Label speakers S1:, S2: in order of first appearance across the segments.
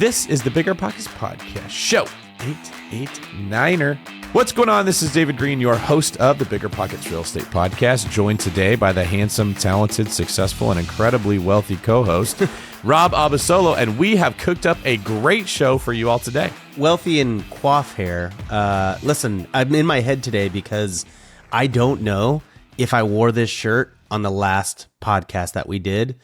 S1: This is the BiggerPockets podcast, show 889er. What's going on? This is David Green, your host of the BiggerPockets Real Estate Podcast, joined today by the handsome, talented, successful, and incredibly wealthy co-host, Rob Abasolo, and we have cooked up a great show for you all today.
S2: Wealthy and coif hair. Listen, I'm in my head today because I don't know if I wore this shirt on the last podcast that we did,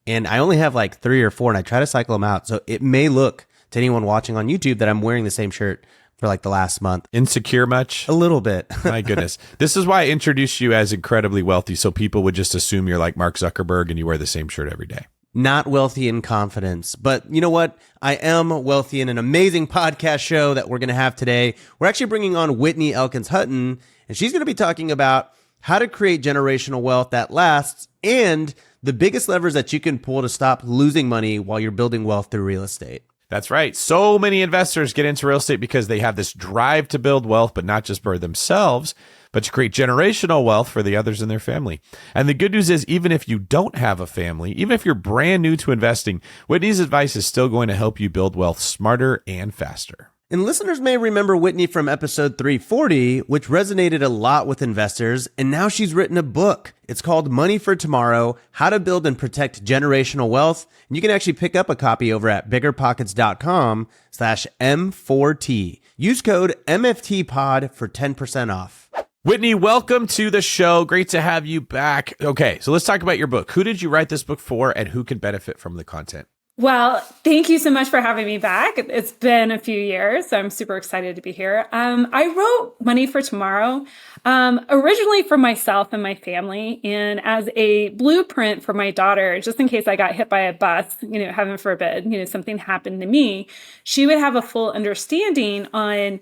S2: and I only have like 3 or 4, and I try to cycle them out, so it may look to anyone watching on YouTube that I'm wearing the same shirt for like the last month.
S1: Insecure much?
S2: A little bit.
S1: My goodness. This is why I introduced you as incredibly wealthy, so people would just assume you're like Mark Zuckerberg and you wear the same shirt every day.
S2: Not wealthy in confidence, but you know what? I am wealthy in an amazing podcast show that we're going to have today. We're actually bringing on Whitney Elkins-Hutten, and she's going to be talking about how to create generational wealth that lasts and the biggest levers that you can pull to stop losing money while you're building wealth through real estate.
S1: That's right. So many investors get into real estate because they have this drive to build wealth, but not just for themselves, but to create generational wealth for the others in their family. And the good news is, even if you don't have a family, even if you're brand new to investing, Whitney's advice is still going to help you build wealth smarter and faster.
S2: And listeners may remember Whitney from episode 340, which resonated a lot with investors, and now she's written a book. It's called Money for Tomorrow, How to Build and Protect Generational Wealth. And you can actually pick up a copy over at biggerpockets.com/M4T. Use code MFTPOD for 10% off.
S1: Whitney, welcome to the show. Great to have you back. Okay, so let's talk about your book. Who did you write this book for, and who can benefit from the content?
S3: Well, thank you so much for having me back. It's been a few years, so I'm super excited to be here. I wrote Money for Tomorrow originally for myself and my family, and as a blueprint for my daughter, just in case I got hit by a bus, heaven forbid, something happened to me, she would have a full understanding on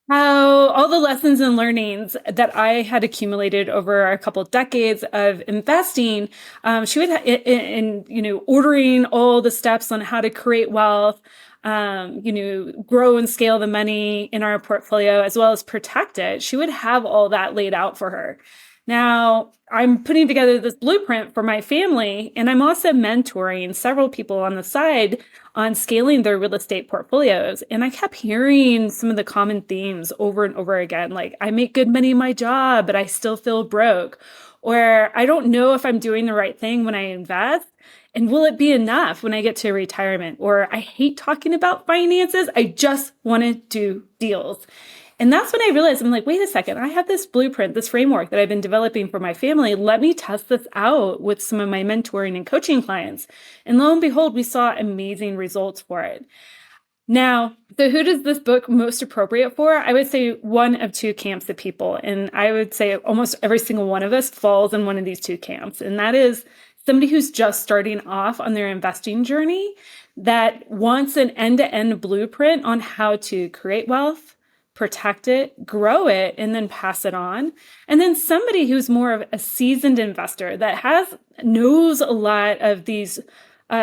S3: how all the lessons and learnings that I had accumulated over a couple of decades of investing, she would, ordering all the steps on how to create wealth, grow and scale the money in our portfolio, as well as protect it. She would have all that laid out for her. Now, I'm putting together this blueprint for my family, and I'm also mentoring several people on the side on scaling their real estate portfolios. And I kept hearing some of the common themes over and over again, like, I make good money in my job, but I still feel broke. Or I don't know if I'm doing the right thing when I invest. And will it be enough when I get to retirement? Or I hate talking about finances. I just want to do deals. And that's when I realized, I'm like, wait a second, I have this blueprint, this framework that I've been developing for my family. Let me test this out with some of my mentoring and coaching clients. And lo and behold, we saw amazing results for it. Now, so who does this book most appropriate for? I would say one of two camps of people. And I would say almost every single one of us falls in one of these two camps. And that is somebody who's just starting off on their investing journey that wants an end-to-end blueprint on how to create wealth, protect it, grow it, and then pass it on. And then somebody who's more of a seasoned investor that knows a lot of these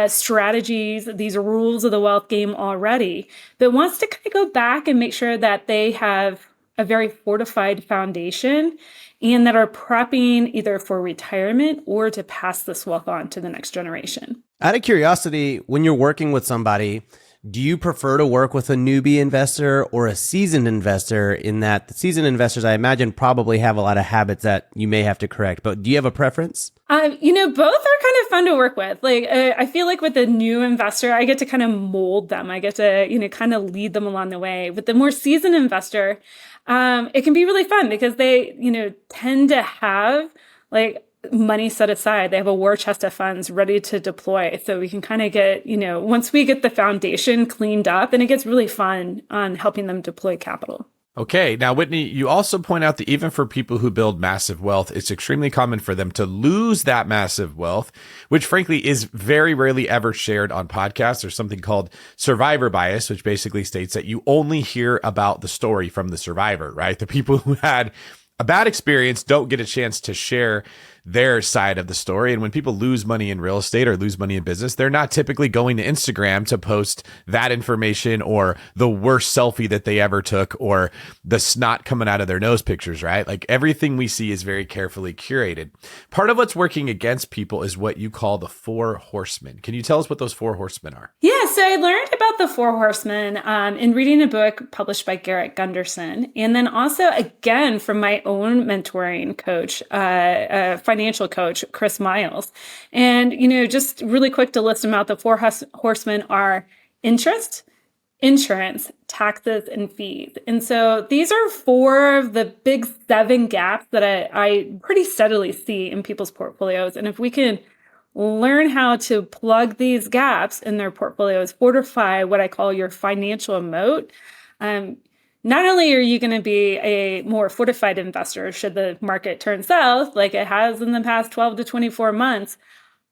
S3: strategies, these rules of the wealth game already, but wants to kind of go back and make sure that they have a very fortified foundation and that are prepping either for retirement or to pass this wealth on to the next generation.
S2: Out of curiosity, when you're working with somebody, do you prefer to work with a newbie investor or a seasoned investor, in that the seasoned investors, I imagine, probably have a lot of habits that you may have to correct, but do you have a preference?
S3: Both are kind of fun to work with. Like, I feel like with a new investor, I get to kind of mold them. I get to, kind of lead them along the way. With the more seasoned investor, it can be really fun because they, tend to have like money set aside. They have a war chest of funds ready to deploy. So we can kind of get, once we get the foundation cleaned up, then it gets really fun on helping them deploy capital.
S1: Okay. Now, Whitney, you also point out that even for people who build massive wealth, it's extremely common for them to lose that massive wealth, which frankly is very rarely ever shared on podcasts. There's something called survivor bias, which basically states that you only hear about the story from the survivor, right? The people who had a bad experience don't get a chance to share their side of the story. And when people lose money in real estate or lose money in business, they're not typically going to Instagram to post that information or the worst selfie that they ever took or the snot coming out of their nose pictures, right? Like everything we see is very carefully curated. Part of what's working against people is what you call the 4 horsemen. Can you tell us what those 4 horsemen are?
S3: Yeah. so I learned about the Four Horsemen in reading a book published by Garrett Gunderson, and then also again from my own mentoring coach, financial coach, Chris Miles. And just really quick to list them out, the Four Horsemen are interest, insurance, taxes, and fees. And so these are four of the big 7 gaps that I pretty steadily see in people's portfolios. And if we can learn how to plug these gaps in their portfolios, fortify what I call your financial moat, not only are you going to be a more fortified investor should the market turn south like it has in the past 12 to 24 months,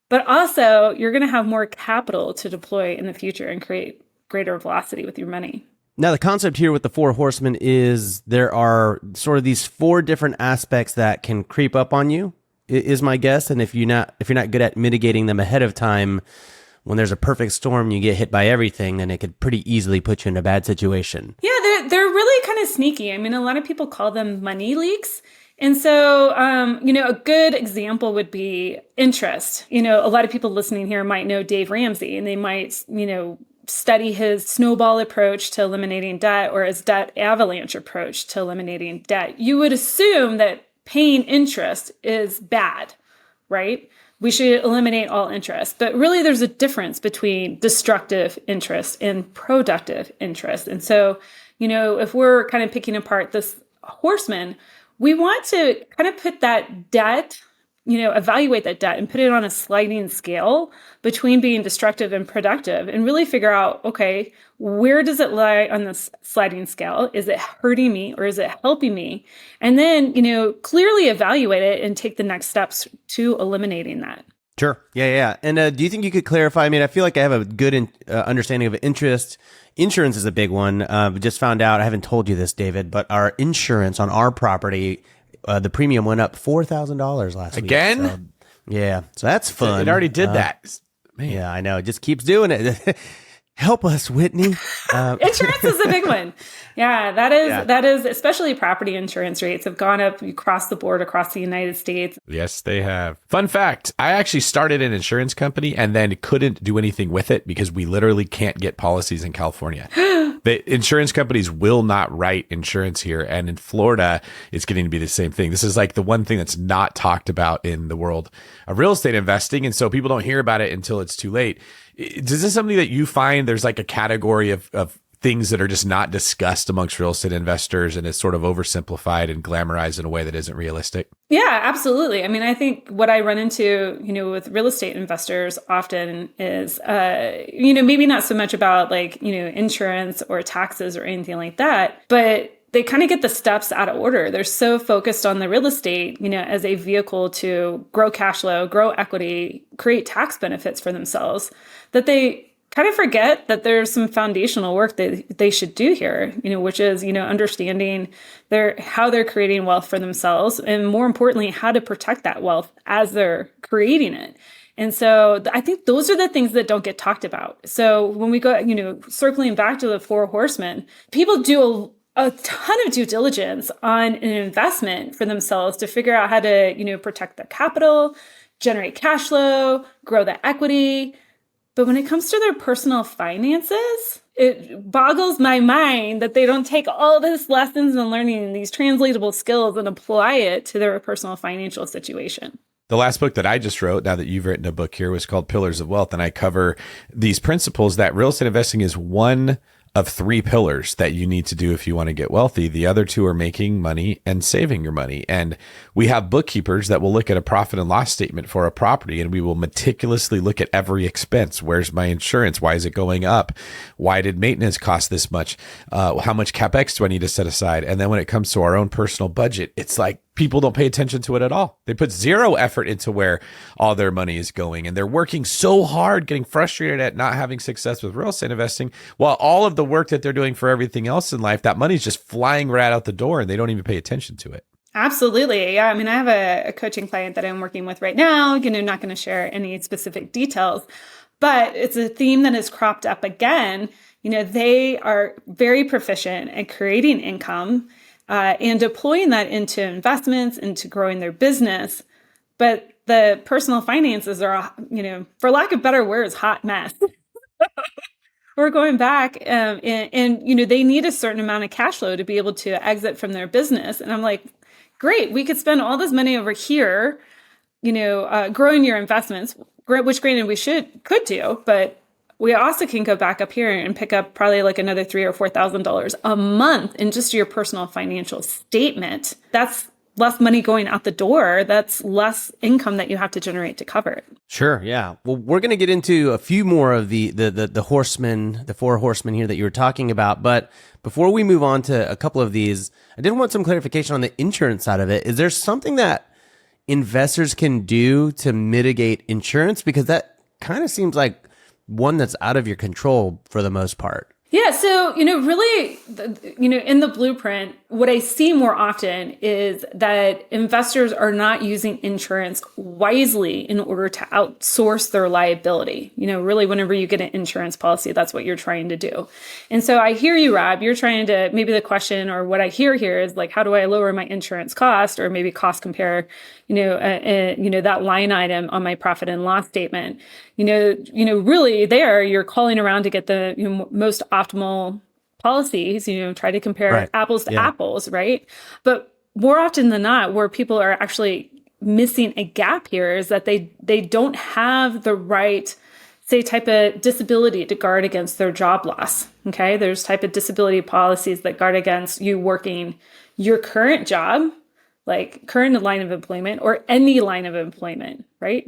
S3: but also you're going to have more capital to deploy in the future and create greater velocity with your money.
S2: Now, the concept here with the Four Horsemen is there are sort of these 4 different aspects that can creep up on you, is my guess. And if you're not good at mitigating them ahead of time, when there's a perfect storm, you get hit by everything, then it could pretty easily put you in a bad situation.
S3: Yeah, they're really kind of sneaky. I mean, a lot of people call them money leaks. And so, a good example would be interest. A lot of people listening here might know Dave Ramsey, and they might, study his snowball approach to eliminating debt or his debt avalanche approach to eliminating debt. You would assume that paying interest is bad, right? We should eliminate all interest. But really, there's a difference between destructive interest and productive interest. And so, if we're kind of picking apart this horseman, we want to kind of put that debt, evaluate that debt and put it on a sliding scale between being destructive and productive and really figure out, okay, where does it lie on this sliding scale? Is it hurting me or is it helping me? And then, clearly evaluate it and take the next steps to eliminating that.
S2: Sure. Yeah. And do you think you could clarify? I mean, I feel like I have a good understanding of interest. Insurance is a big one. Just found out, I haven't told you this, David, but our insurance on our property, the premium went up $4,000 last week.
S1: Again?
S2: So, yeah. So that's fun.
S1: It already did that. Man.
S2: Yeah, I know. It just keeps doing it. Help us, Whitney.
S3: Insurance is a big one. Yeah, that is, especially property insurance rates have gone up across the board across the United States.
S1: Yes, they have. Fun fact, I actually started an insurance company and then couldn't do anything with it because we literally can't get policies in California. The insurance companies will not write insurance here. And in Florida, it's getting to be the same thing. This is like the one thing that's not talked about in the world of real estate investing. And so people don't hear about it until it's too late. Is this something that you find there's like a category of things that are just not discussed amongst real estate investors and it's sort of oversimplified and glamorized in a way that isn't realistic?
S3: Yeah, absolutely. I mean, I think what I run into, with real estate investors often is, maybe not so much about insurance or taxes or anything like that, but they kind of get the steps out of order. They're so focused on the real estate, as a vehicle to grow cash flow, grow equity, create tax benefits for themselves, that they kind of forget that there's some foundational work that they should do here, which is, understanding how they're creating wealth for themselves, and more importantly, how to protect that wealth as they're creating it. And so I think those are the things that don't get talked about. So when we go, circling back to the Four Horsemen, people do a ton of due diligence on an investment for themselves to figure out how to, protect their capital, generate cash flow, grow the equity. But when it comes to their personal finances, it boggles my mind that they don't take all these lessons and learning these translatable skills and apply it to their personal financial situation.
S1: The last book that I just wrote, now that you've written a book here, was called Pillars of Wealth. And I cover these principles that real estate investing is one of 3 pillars that you need to do if you want to get wealthy. The other 2 are making money and saving your money. And we have bookkeepers that will look at a profit and loss statement for a property, and we will meticulously look at every expense. Where's my insurance? Why is it going up? Why did maintenance cost this much? How much CapEx do I need to set aside? And then when it comes to our own personal budget, it's like people don't pay attention to it at all. They put 0 effort into where all their money is going. And they're working so hard, getting frustrated at not having success with real estate investing, while all of the work that they're doing for everything else in life, that money's just flying right out the door and they don't even pay attention to it.
S3: Absolutely. Yeah. I mean, I have a coaching client that I'm working with right now, not going to share any specific details, but it's a theme that has cropped up again. They are very proficient at creating income and deploying that into investments, into growing their business. But the personal finances are, for lack of better words, hot mess. are going back and they need a certain amount of cash flow to be able to exit from their business. And I'm like, great, we could spend all this money over here, growing your investments, which granted we could do, but we also can go back up here and pick up probably like another $3,000 or $4,000 a month in just your personal financial statement. That's less money going out the door. That's less income that you have to generate to cover it.
S2: Sure. Yeah. Well, we're going to get into a few more of the horsemen, the four horsemen here that you were talking about. But before we move on to a couple of these, I did want some clarification on the insurance side of it. Is there something that investors can do to mitigate insurance? Because that kind of seems like one that's out of your control for the most part.
S3: Yeah. So, really, in the blueprint, what I see more often is that investors are not using insurance wisely in order to outsource their liability. Really, whenever you get an insurance policy, that's what you're trying to do. And so I hear you, Rob, you're trying to, maybe the question or what I hear here is like, how do I lower my insurance cost, or maybe cost compare, that line item on my profit and loss statement. Really there, you're calling around to get the most optimal policies, try to compare apples to apples, right? But more often than not, where people are actually missing a gap here is that they don't have the right, say, type of disability to guard against their job loss, okay? There's type of disability policies that guard against you working your current job, like current line of employment or any line of employment, right?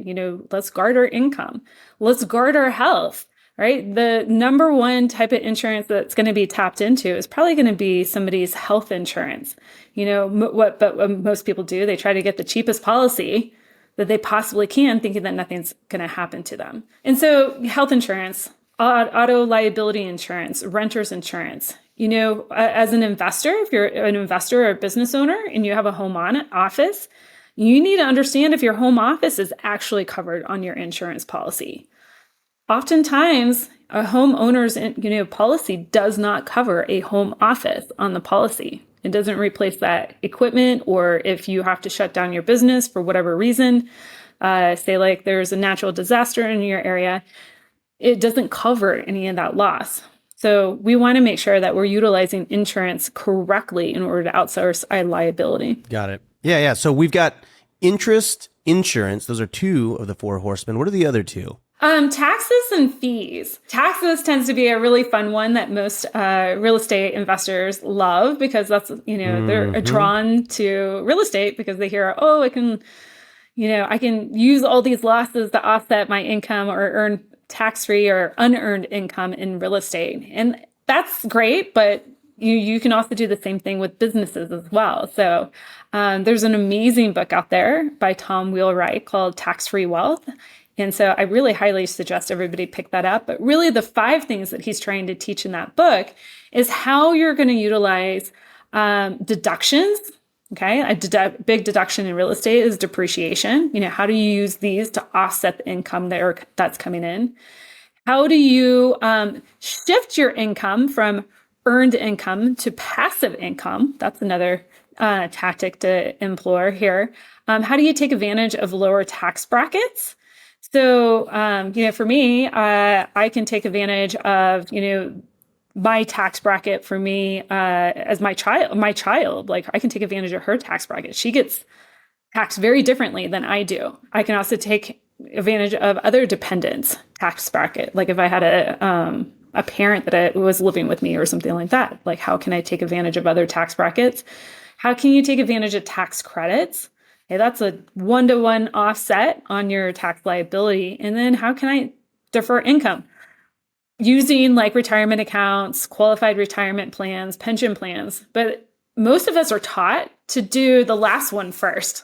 S3: Let's guard our income. Let's guard our health, right? The number one type of insurance that's going to be tapped into is probably going to be somebody's health insurance. But what most people do, they try to get the cheapest policy that they possibly can, thinking that nothing's going to happen to them. And so health insurance, auto liability insurance, renter's insurance, as an investor, if you're an investor or a business owner and you have a home office, you need to understand if your home office is actually covered on your insurance policy. Oftentimes, a homeowner's policy does not cover a home office on the policy. It doesn't replace that equipment, or if you have to shut down your business for whatever reason, say like there's a natural disaster in your area, it doesn't cover any of that loss. So we want to make sure that we're utilizing insurance correctly in order to outsource our liability.
S2: Got it. Yeah. So we've got interest, insurance. Those are two of the four horsemen. What are the other two?
S3: Taxes and fees. Taxes tends to be a really fun one that most real estate investors love, because that's, they're drawn to real estate because they hear, I can use all these losses to offset my income or earn tax-free or unearned income in real estate. And that's great, but you can also do the same thing with businesses as well. So there's an amazing book out there by Tom Wheelwright called Tax-Free Wealth. And so I really highly suggest everybody pick that up. But really the 5 things that he's trying to teach in that book is how you're going to utilize deductions. Okay, a big deduction in real estate is depreciation. How do you use these to offset the income that's coming in? How do you shift your income from earned income to passive income? That's another tactic to employ here. How do you take advantage of lower tax brackets? So, for me, I can take advantage of, my tax bracket for me as my child. Like I can take advantage of her tax bracket. She gets taxed very differently than I do. I can also take advantage of other dependents' tax bracket. Like if I had a parent that was living with me or something like that, like how can I take advantage of other tax brackets? How can you take advantage of tax credits? Okay, that's a 1-to-1 offset on your tax liability. And then how can I defer income? Using like retirement accounts, qualified retirement plans, pension plans. But most of us are taught to do the last one first.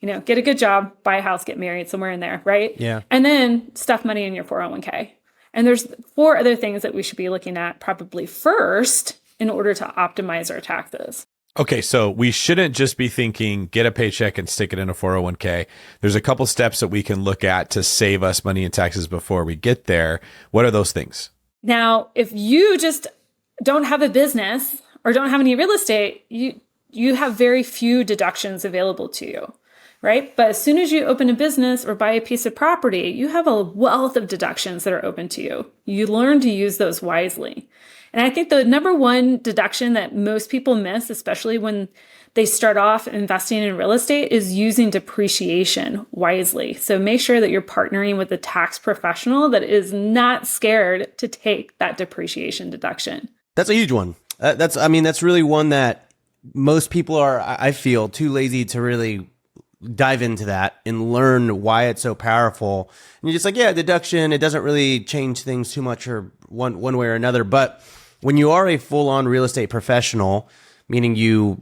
S3: Get a good job, buy a house, get married, somewhere in there, right?
S2: Yeah.
S3: And then stuff money in your 401k. And there's 4 other things that we should be looking at probably first in order to optimize our taxes.
S1: Okay, so we shouldn't just be thinking, get a paycheck and stick it in a 401k. There's a couple steps that we can look at to save us money in taxes before we get there. What are those things?
S3: Now, if you just don't have a business or don't have any real estate, you have very few deductions available to you. right? But as soon as you open a business or buy a piece of property, you have a wealth of deductions that are open to you. You learn to use those wisely. And I think the number one deduction that most people miss, especially when they start off investing in real estate, is using depreciation wisely. So make sure that you're partnering with a tax professional that is not scared to take that depreciation deduction.
S2: That's a huge one. That's really one that most people are, I feel, too lazy to really dive into that and learn why it's so powerful. And you're just like, yeah, deduction, it doesn't really change things too much or one way or another. But when you are a full-on real estate professional, meaning you're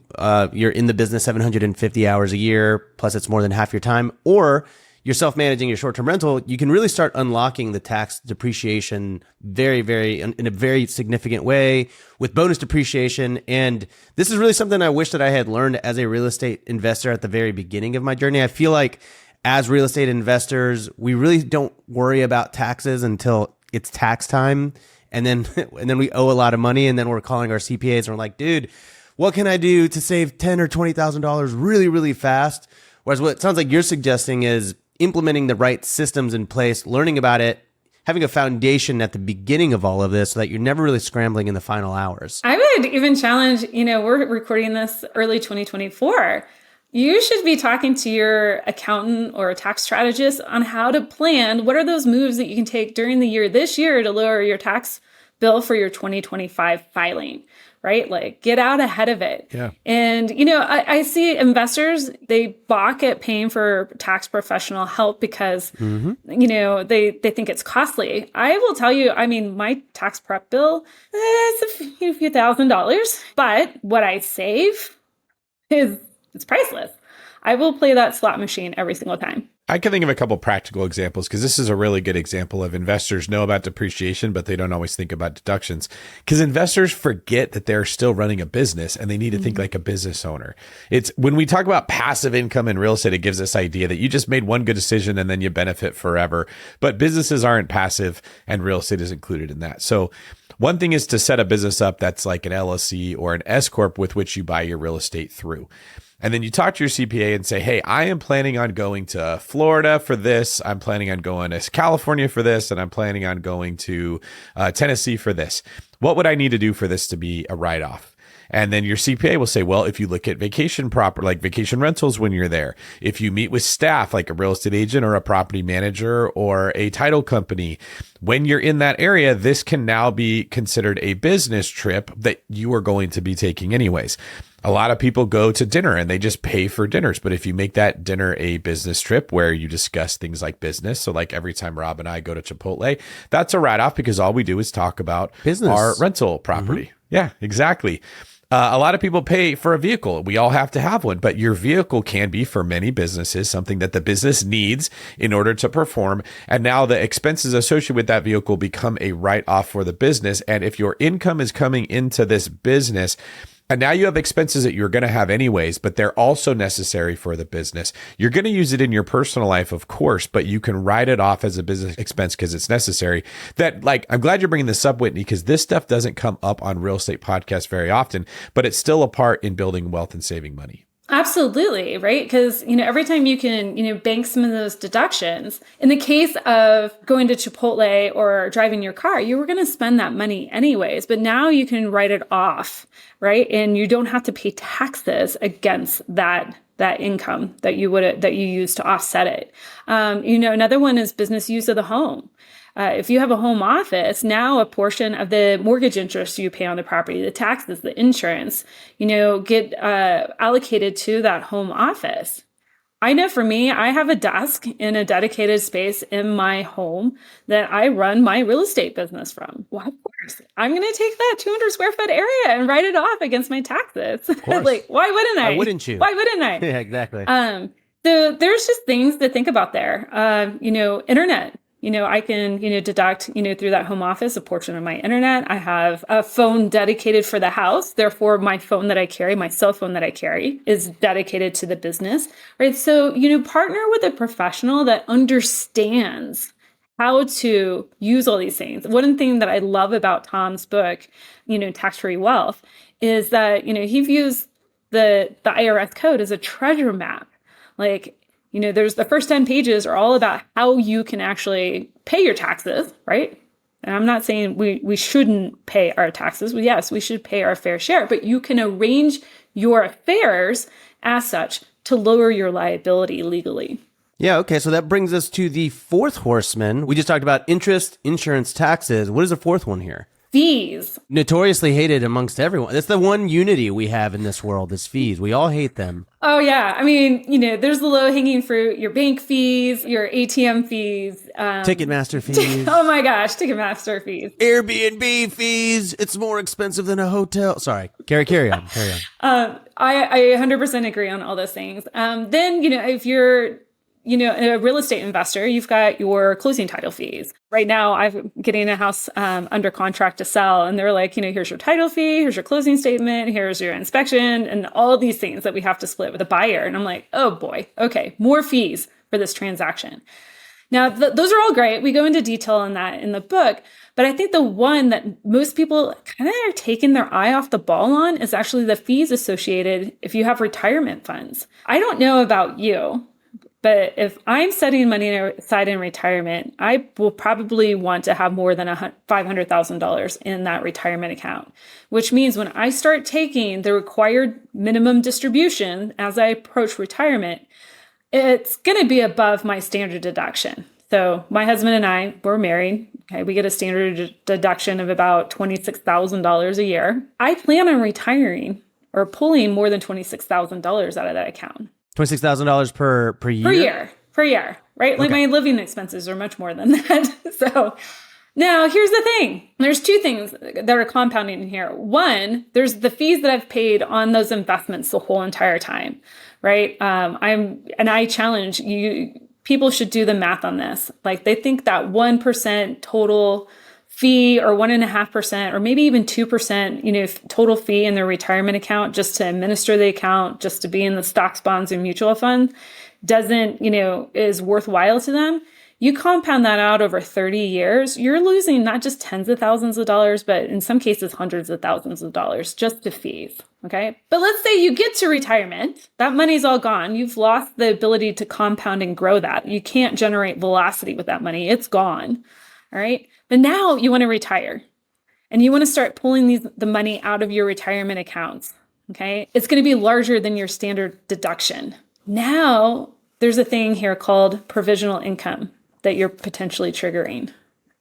S2: in the business 750 hours a year, plus it's more than half your time, or you're self-managing your short-term rental, you can really start unlocking the tax depreciation in a very significant way with bonus depreciation. And this is really something I wish that I had learned as a real estate investor at the very beginning of my journey. I feel like as real estate investors, we really don't worry about taxes until it's tax time. And then we owe a lot of money, and then we're calling our CPAs and we're like, dude, what can I do to save $10,000 or $20,000 really, really fast? Whereas what it sounds like you're suggesting is implementing the right systems in place, learning about it, having a foundation at the beginning of all of this so that you're never really scrambling in the final hours.
S3: I would even challenge, we're recording this early 2024. You should be talking to your accountant or a tax strategist on how to plan. What are those moves that you can take during the year this year to lower your tax bill for your 2025 filing, right? Like get out ahead of it.
S1: Yeah.
S3: And, I see investors, they balk at paying for tax professional help because, they think it's costly. I will tell you, my tax prep bill is a few $1,000s, but what I save it's priceless. I will play that slot machine every single time.
S1: I can think of a couple practical examples because this is a really good example of investors know about depreciation, but they don't always think about deductions because investors forget that they're still running a business and they need to think like a business owner. It's when we talk about passive income in real estate, it gives this idea that you just made one good decision and then you benefit forever. But businesses aren't passive and real estate is included in that. So one thing is to set a business up that's like an LLC or an S Corp with which you buy your real estate through. And then you talk to your CPA and say, hey, I am planning on going to Florida for this. I'm planning on going to California for this. And I'm planning on going to Tennessee for this. What would I need to do for this to be a write-off? And then your CPA will say, well, if you look at vacation like vacation rentals when you're there, if you meet with staff like a real estate agent or a property manager or a title company, when you're in that area, this can now be considered a business trip that you are going to be taking anyways. A lot of people go to dinner and they just pay for dinners. But if you make that dinner a business trip where you discuss things like business, so like every time Rob and I go to Chipotle, that's a write-off because all we do is talk about
S2: business,
S1: our rental property. Yeah, exactly. A lot of people pay for a vehicle. We all have to have one, but your vehicle can be for many businesses something that the business needs in order to perform. And now the expenses associated with that vehicle become a write-off for the business. And if your income is coming into this business, and now you have expenses that you're going to have anyways, but they're also necessary for the business. You're going to use it in your personal life, of course, but you can write it off as a business expense because it's necessary. I'm glad you're bringing this up, Whitney, because this stuff doesn't come up on real estate podcasts very often, but it's still a part in building wealth and saving money.
S3: Absolutely, right? Because, every time you can, bank some of those deductions, in the case of going to Chipotle or driving your car, you were going to spend that money anyways, but now you can write it off, right? And you don't have to pay taxes against that income that you use to offset it. Another one is business use of the home. If you have a home office, now a portion of the mortgage interest you pay on the property, the taxes, the insurance, get allocated to that home office. I know for me, I have a desk in a dedicated space in my home that I run my real estate business from. Well, of course, I'm going to take that 200 square foot area and write it off against my taxes.
S2: Of course.
S3: Like, why wouldn't I?
S2: Why wouldn't you?
S3: Why wouldn't I?
S2: Yeah, exactly.
S3: So there's just things to think about there. Internet. I can, deduct, through that home office, a portion of my internet. I have a phone dedicated for the house. Therefore, my phone that I carry, my cell phone that I carry is dedicated to the business, right? So, partner with a professional that understands how to use all these things. One thing that I love about Tom's book, Tax-Free Wealth, is that, he views the IRS code as a treasure map. Like, there's the first 10 pages are all about how you can actually pay your taxes, right? And I'm not saying we shouldn't pay our taxes. Yes, we should pay our fair share, but you can arrange your affairs as such to lower your liability legally.
S2: Yeah, okay. So that brings us to the fourth horseman. We just talked about interest, insurance, taxes. What is the fourth one here?
S3: Fees.
S2: Notoriously hated amongst everyone. That's the one unity we have in this world is fees. We all hate them.
S3: Oh, yeah. I mean, there's the low-hanging fruit, your bank fees, your ATM fees.
S2: Ticketmaster fees.
S3: Oh, my gosh, Ticketmaster fees.
S2: Airbnb fees. It's more expensive than a hotel. Sorry. Carry on.
S3: I 100% agree on all those things. Then, if you're a real estate investor, you've got your closing title fees. Right now, I'm getting a house under contract to sell, and they're like, here's your title fee, here's your closing statement, here's your inspection, and all these things that we have to split with a buyer. And I'm like, oh boy, okay, more fees for this transaction. Now, those are all great. We go into detail on that in the book, but I think the one that most people kind of are taking their eye off the ball on is actually the fees associated if you have retirement funds. I don't know about you, but if I'm setting money aside in retirement, I will probably want to have more than $500,000 in that retirement account, which means when I start taking the required minimum distribution as I approach retirement, it's going to be above my standard deduction. So my husband and I, we're married. Okay, we get a standard deduction of about $26,000 a year. I plan on retiring or pulling more than $26,000 out of that account.
S2: $26,000 per year?
S3: Per year, right? Like my living expenses are much more than that. So now here's the thing. There's two things that are compounding in here. One, there's the fees that I've paid on those investments the whole entire time, right? I challenge you, people should do the math on this. Like they think that 1% total fee or 1.5% or maybe even 2%, total fee in their retirement account just to administer the account, just to be in the stocks, bonds, and mutual funds doesn't, is worthwhile to them. You compound that out over 30 years, you're losing not just tens of thousands of dollars, but in some cases, hundreds of thousands of dollars just to fees. Okay. But let's say you get to retirement, that money's all gone. You've lost the ability to compound and grow that. You can't generate velocity with that money. It's gone. All right. But now you want to retire and you want to start pulling the money out of your retirement accounts. Okay. It's going to be larger than your standard deduction. Now there's a thing here called provisional income that you're potentially triggering,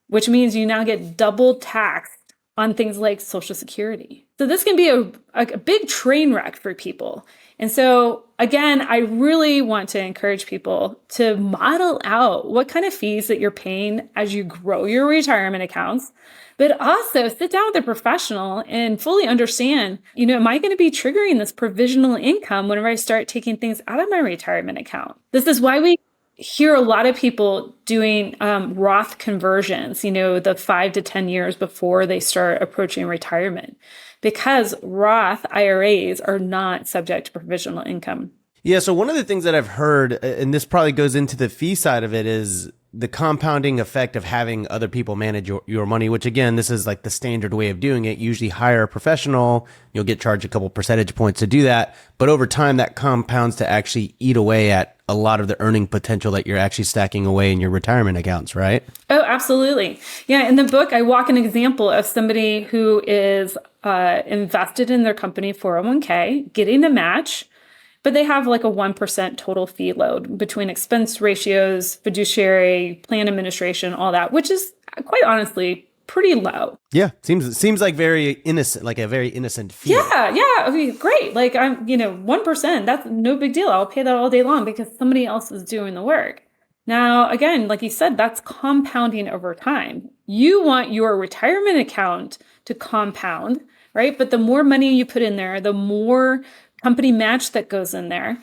S3: which means you now get double taxed on things like Social Security. So this can be a big train wreck for people. And so again, I really want to encourage people to model out what kind of fees that you're paying as you grow your retirement accounts, but also sit down with a professional and fully understand, am I going to be triggering this provisional income whenever I start taking things out of my retirement account? This is why we hear a lot of people doing Roth conversions, the 5 to 10 years before they start approaching retirement, because Roth IRAs are not subject to provisional income.
S2: Yeah. So one of the things that I've heard, and this probably goes into the fee side of it, is the compounding effect of having other people manage your money, which again, this is like the standard way of doing it. Usually hire a professional, you'll get charged a couple percentage points to do that. But over time, that compounds to actually eat away at a lot of the earning potential that you're actually stacking away in your retirement accounts, right?
S3: Oh, absolutely. Yeah. In the book, I walk an example of somebody who is invested in their company 401k, getting a match, but they have like a 1% total fee load between expense ratios, fiduciary, plan administration, all that, which is quite honestly pretty low.
S2: Yeah. Seems like very innocent, like a very innocent fee.
S3: Yeah. I mean, great. Like 1%, that's no big deal. I'll pay that all day long because somebody else is doing the work. Now, again, like you said, that's compounding over time. You want your retirement account to compound, right? But the more money you put in there, the more company match that goes in there,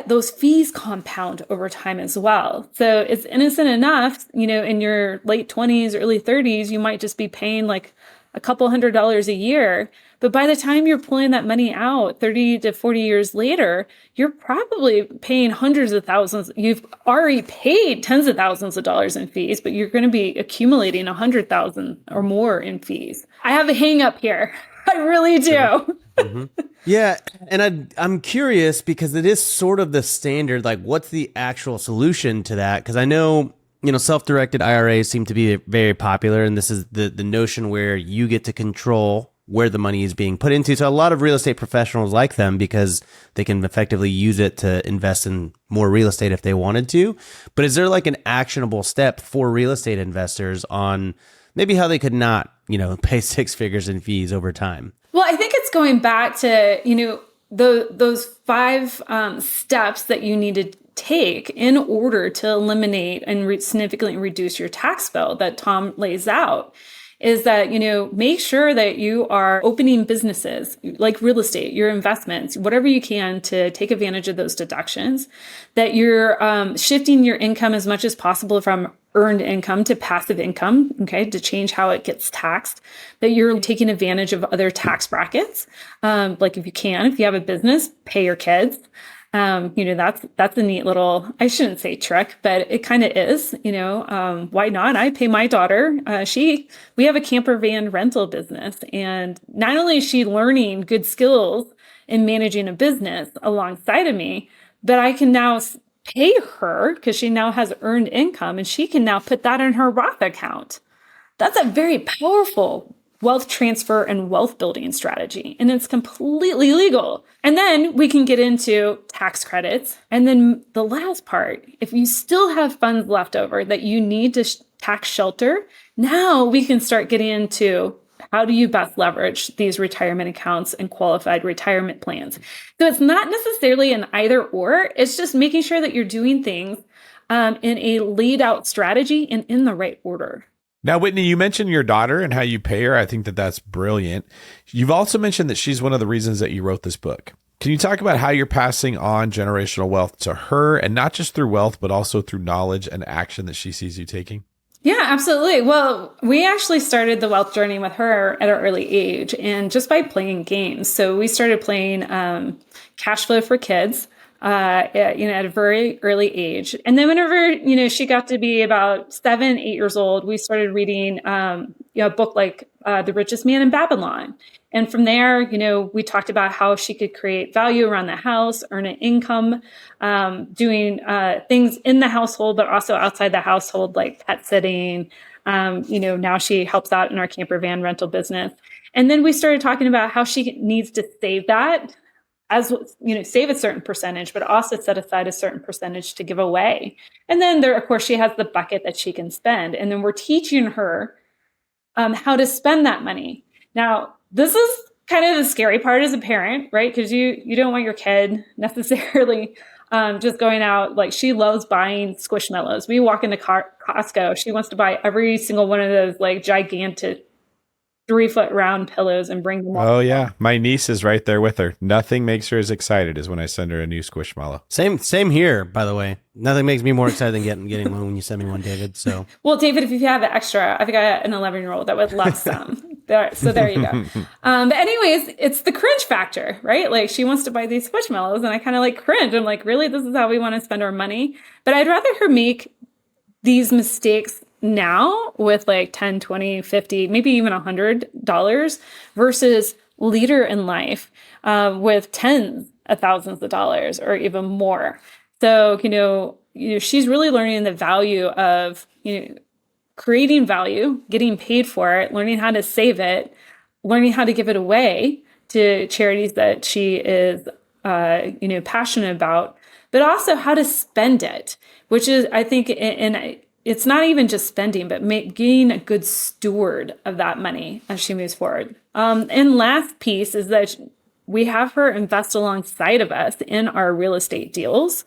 S3: those fees compound over time as well. So it's innocent enough, in your late 20s, early 30s, you might just be paying like a couple $100s a year. But by the time you're pulling that money out 30 to 40 years later, you're probably paying hundreds of thousands. You've already paid tens of thousands of dollars in fees, but you're going to be accumulating 100,000 or more in fees. I have a hang up here. I really do.
S2: Yeah, and I'm curious because it is sort of the standard. Like, what's the actual solution to that? Because I know, self-directed IRAs seem to be very popular, and this is the notion where you get to control where the money is being put into. So a lot of real estate professionals like them because they can effectively use it to invest in more real estate if they wanted to. But is there like an actionable step for real estate investors on maybe how they could not, pay six figures in fees over time?
S3: Well, I think it's going back to, those five steps that you need to take in order to eliminate and significantly reduce your tax bill that Tom lays out. Is that, make sure that you are opening businesses like real estate, your investments, whatever you can to take advantage of those deductions, that you're shifting your income as much as possible from earned income to passive income, okay, to change how it gets taxed, that you're taking advantage of other tax brackets. Like if you have a business, pay your kids. That's a neat little, I shouldn't say trick, but it kind of is, why not? I pay my daughter. We have a camper van rental business, and not only is she learning good skills in managing a business alongside of me, but I can now pay her because she now has earned income and she can now put that in her Roth account. That's a very powerful wealth transfer and wealth building strategy. And it's completely legal. And then we can get into tax credits. And then the last part, if you still have funds left over that you need to tax shelter, now we can start getting into how do you best leverage these retirement accounts and qualified retirement plans. So it's not necessarily an either or, it's just making sure that you're doing things in a laid out strategy and in the right order.
S1: Now, Whitney, you mentioned your daughter and how you pay her. I think that that's brilliant. You've also mentioned that she's one of the reasons that you wrote this book. Can you talk about how you're passing on generational wealth to her, and not just through wealth, but also through knowledge and action that she sees you taking?
S3: Yeah, absolutely. Well, we actually started the wealth journey with her at an early age and just by playing games. So we started playing Cash Flow for Kids. At a very early age. And then whenever, she got to be about 7, 8 years old, we started reading, a book like The Richest Man in Babylon. And from there, we talked about how she could create value around the house, earn an income, doing things in the household, but also outside the household, like pet sitting. Now she helps out in our camper van rental business. And then we started talking about how she needs to save that, save a certain percentage, but also set aside a certain percentage to give away. And then there, of course, she has the bucket that she can spend. And then we're teaching her how to spend that money. Now, this is kind of the scary part as a parent, right? Because you don't want your kid necessarily just going out. Like, she loves buying Squishmallows. We walk into Costco. She wants to buy every single one of those like gigantic 3-foot round pillows and bring them all.
S1: Oh yeah. My niece is right there with her. Nothing makes her as excited as when I send her a new Squishmallow.
S2: Same here, by the way. Nothing makes me more excited than getting one when you send me one, David. So,
S3: well, David, if you have it extra, I've got an 11-year-old that would love some. So there you go. But anyways, it's the cringe factor, right? Like, she wants to buy these Squishmallows and I kind of like cringe. I'm like, really? This is how we want to spend our money? But I'd rather her make these mistakes now with like 10, 20, 50, maybe even $100 versus later in life with tens of thousands of dollars or even more. So, she's really learning the value of, creating value, getting paid for it, learning how to save it, learning how to give it away to charities that she is, passionate about, but also how to spend it, which is, I think, it's not even just spending, but being a good steward of that money as she moves forward. And last piece is that we have her invest alongside of us in our real estate deals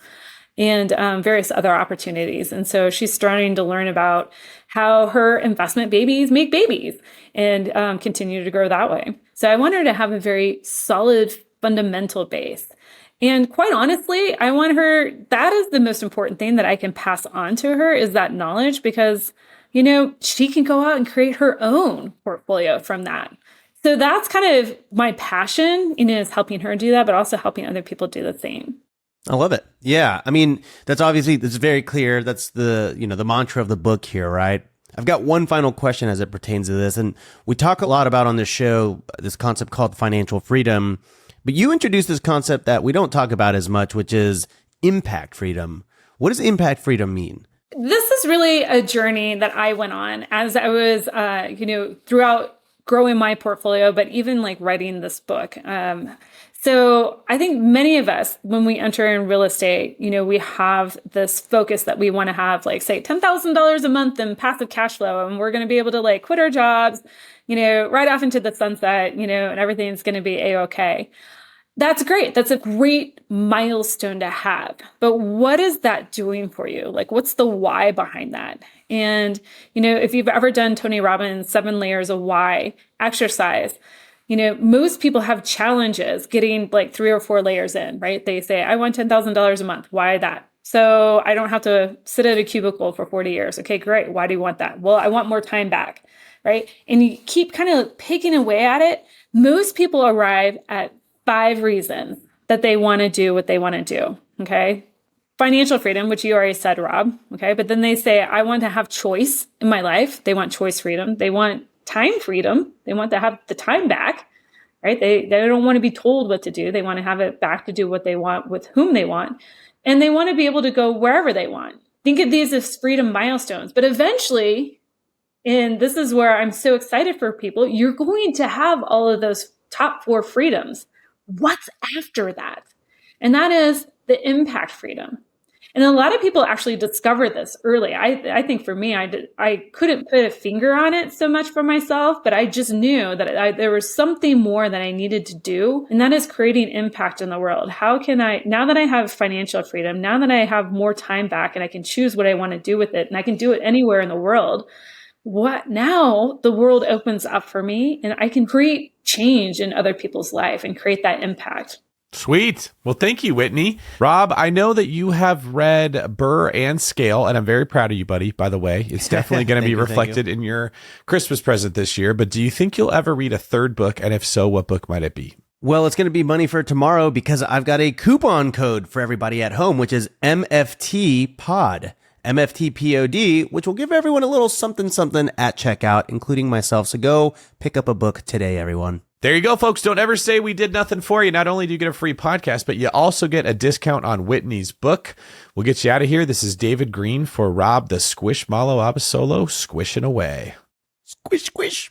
S3: and various other opportunities. And so she's starting to learn about how her investment babies make babies and continue to grow that way. So I want her to have a very solid fundamental base. And quite honestly, I want her, that is the most important thing that I can pass on to her is that knowledge because, she can go out and create her own portfolio from that. So that's kind of my passion, is helping her do that, but also helping other people do the same.
S2: I love it. Yeah. I mean, that's very clear. That's the mantra of the book here, right? I've got one final question as it pertains to this. And we talk a lot about on this show, this concept called financial freedom. But you introduced this concept that we don't talk about as much, which is impact freedom. What does impact freedom mean?
S3: This is really a journey that I went on as I was, throughout growing my portfolio, but even like writing this book. So I think many of us, when we enter in real estate, we have this focus that we want to have, like, say, $10,000 a month in passive cash flow, and we're going to be able to like quit our jobs, right off into the sunset, and everything's going to be a-okay. That's great. That's a great milestone to have. But what is that doing for you? Like, what's the why behind that? And, if you've ever done Tony Robbins' 7 layers of why exercise, most people have challenges getting like 3 or 4 layers in, right? They say, I want $10,000 a month. Why that? So I don't have to sit at a cubicle for 40 years. Okay, great. Why do you want that? Well, I want more time back, right? And you keep kind of picking away at it. Most people arrive at 5 reasons that they want to do what they want to do. Okay. Financial freedom, which you already said, Rob. Okay. But then they say, I want to have choice in my life. They want choice freedom. They want time freedom. They want to have the time back, right? They don't want to be told what to do. They want to have it back to do what they want with whom they want. And they want to be able to go wherever they want. Think of these as freedom milestones. But eventually, and this is where I'm so excited for people, you're going to have all of those top 4 freedoms. What's after that? And that is the impact freedom. And a lot of people actually discover this early. I think for me, I couldn't put a finger on it so much for myself, but I just knew that there was something more that I needed to do. And that is creating impact in the world. How can I, now that I have financial freedom, now that I have more time back and I can choose what I want to do with it, and I can do it anywhere in the world, what now the world opens up for me and I can create change in other people's life and create that impact.
S1: Sweet. Well, thank you, Whitney. Rob, I know that you have read Burr and Scale, and I'm very proud of you, buddy, by the way. It's definitely going to be reflected in your Christmas present this year, but do you think you'll ever read a 3rd book? And if so, what book might it be?
S2: Well, it's going to be money for tomorrow because I've got a coupon code for everybody at home, which is MFTPOD. MFTPOD, which will give everyone a little something at checkout, including myself. So go pick up a book today, everyone.
S1: There you go, folks. Don't ever say we did nothing for you. Not only do you get a free podcast, but you also get a discount on Whitney's book. We'll get you out of here. This is David Green for Rob the Squishmallow Abasolo, squishing away.
S2: Squish, squish.